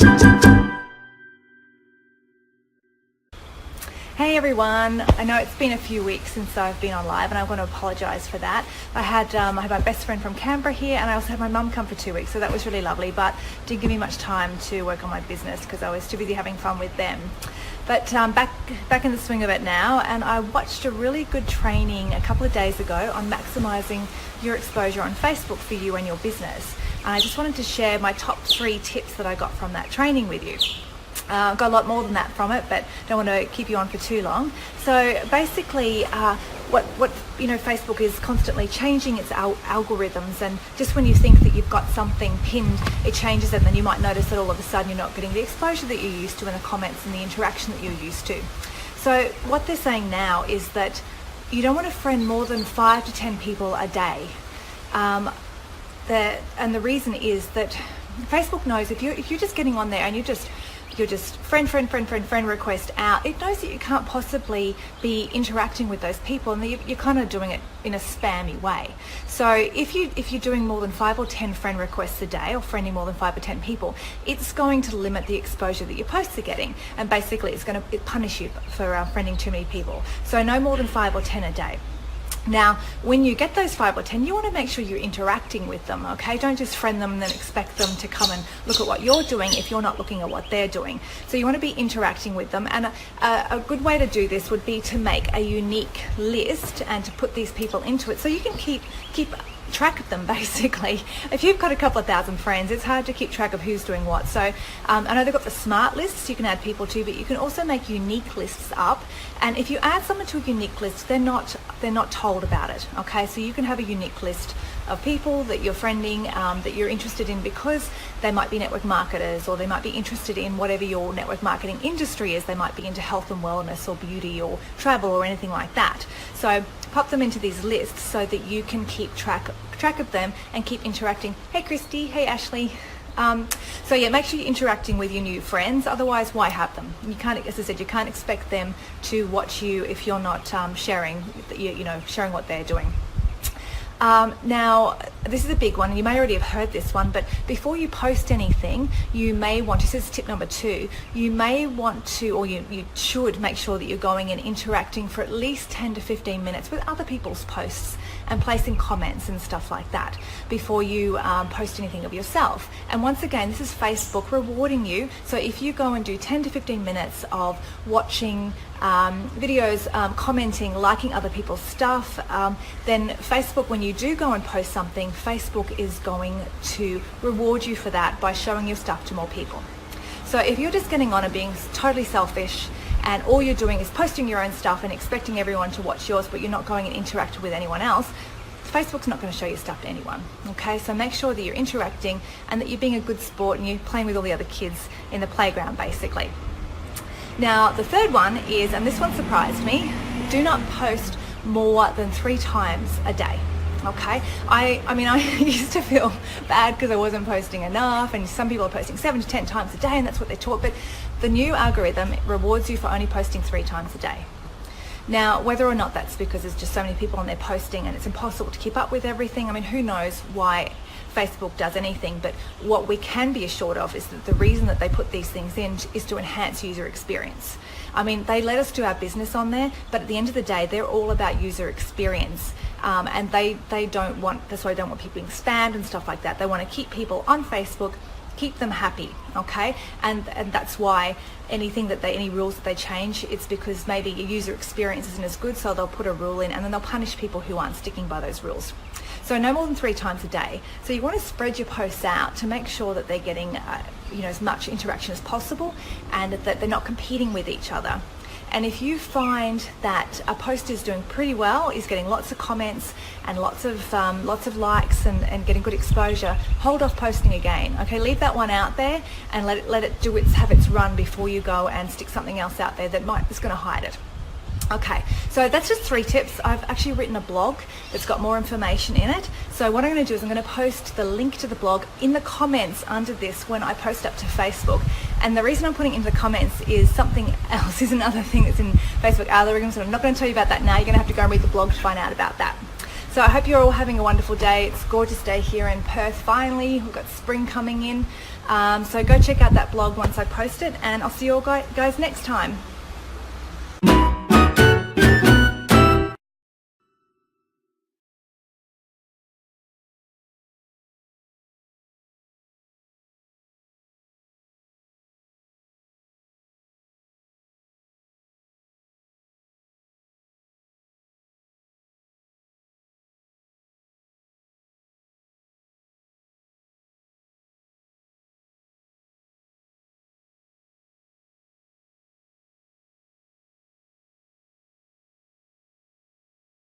Hey everyone, I know it's been a few weeks since I've been on live and I want to apologise for that. I had my best friend from Canberra here, and I also had my mum come for 2 weeks, so that was really lovely, but didn't give me much time to work on my business because I was too busy having fun with them. But back in the swing of it now, and I watched a really good training a couple of days ago on maximising your exposure on Facebook for you and your business. And I just wanted to share my top 3 tips that I got from that training with you. Got a lot more than that from it, but don't want to keep you on for too long. So basically, what Facebook is constantly changing its algorithms, and just when you think that you've got something pinned, it changes, and then you might notice that all of a sudden you're not getting the exposure that you're used to in the comments and the interaction that you're used to. So what they're saying now is that you don't want to friend more than 5 to 10 people a day. And the reason is that Facebook knows if you're just getting on there and you're just friend request out, it knows that you can't possibly be interacting with those people, and you're kind of doing it in a spammy way. So if you're doing more than 5 or 10 friend requests a day, or friending more than 5 or 10 people, it's going to limit the exposure that your posts are getting, and basically it's going to punish you for friending too many people. So no more than 5 or 10 a day. Now, when you get those 5 or 10, you want to make sure you're interacting with them, okay? Don't just friend them and then expect them to come and look at what you're doing if you're not looking at what they're doing. So you want to be interacting with them, and a good way to do this would be to make a unique list and to put these people into it so you can keep track of them, basically. If you've got a couple of thousand friends, it's hard to keep track of who's doing what. So I know they've got the smart lists you can add people to, but you can also make unique lists up, and if you add someone to a unique list, they're not told about it, okay? So you can have a unique list of people that you're friending, that you're interested in, because they might be network marketers, or they might be interested in whatever your network marketing industry is. They might be into health and wellness or beauty or travel or anything like that. So pop them into these lists so that you can keep track of them and keep interacting. Hey Christy, hey Ashley. So yeah, make sure you're interacting with your new friends. Otherwise, why have them? You can't, as I said, you can't expect them to watch you if you're not sharing what they're doing. Now, this is a big one, and you may already have heard this one, but before you post anything, you may want to, this is tip number 2, you may want to, or you should make sure that you're going and interacting for at least 10 to 15 minutes with other people's posts and placing comments and stuff like that before you post anything of yourself. And once again, this is Facebook rewarding you. So if you go and do 10 to 15 minutes of watching videos, commenting, liking other people's stuff, then Facebook, when you do go and post something, Facebook is going to reward you for that by showing your stuff to more people. So if you're just getting on and being totally selfish, and all you're doing is posting your own stuff and expecting everyone to watch yours, but you're not going and interacting with anyone else, Facebook's not going to show your stuff to anyone, okay? So make sure that you're interacting and that you're being a good sport and you're playing with all the other kids in the playground, basically. Now, the third one is, and this one surprised me, do not post more than 3 times a day. Okay, I mean, I used to feel bad because I wasn't posting enough, and some people are posting 7 to 10 times a day, and that's what they're taught. But the new algorithm rewards you for only posting 3 times a day. Now, whether or not that's because there's just so many people on there posting and it's impossible to keep up with everything, I mean, who knows why Facebook does anything, but what we can be assured of is that the reason that they put these things in is to enhance user experience. I mean, they let us do our business on there, but at the end of the day, they're all about user experience. And they don't want, that's why they don't want people being spammed and stuff like that. They want to keep people on Facebook, keep them happy, okay? And that's why any rules that they change, it's because maybe your user experience isn't as good, so they'll put a rule in and then they'll punish people who aren't sticking by those rules. So no more than 3 times a day. So you want to spread your posts out to make sure that they're getting as much interaction as possible, and that they're not competing with each other. And if you find that a post is doing pretty well, is getting lots of comments and lots of likes and getting good exposure, hold off posting again. Okay, leave that one out there and let it have its run before you go and stick something else out there that's going to hide it. Okay, so that's just 3 tips. I've actually written a blog that's got more information in it. So what I'm going to do is I'm going to post the link to the blog in the comments under this when I post up to Facebook. And the reason I'm putting it into the comments is something else, is another thing that's in Facebook algorithms, and I'm not going to tell you about that now. You're going to have to go and read the blog to find out about that. So I hope you're all having a wonderful day. It's a gorgeous day here in Perth finally. We've got spring coming in. So go check out that blog once I post it, and I'll see you all guys next time.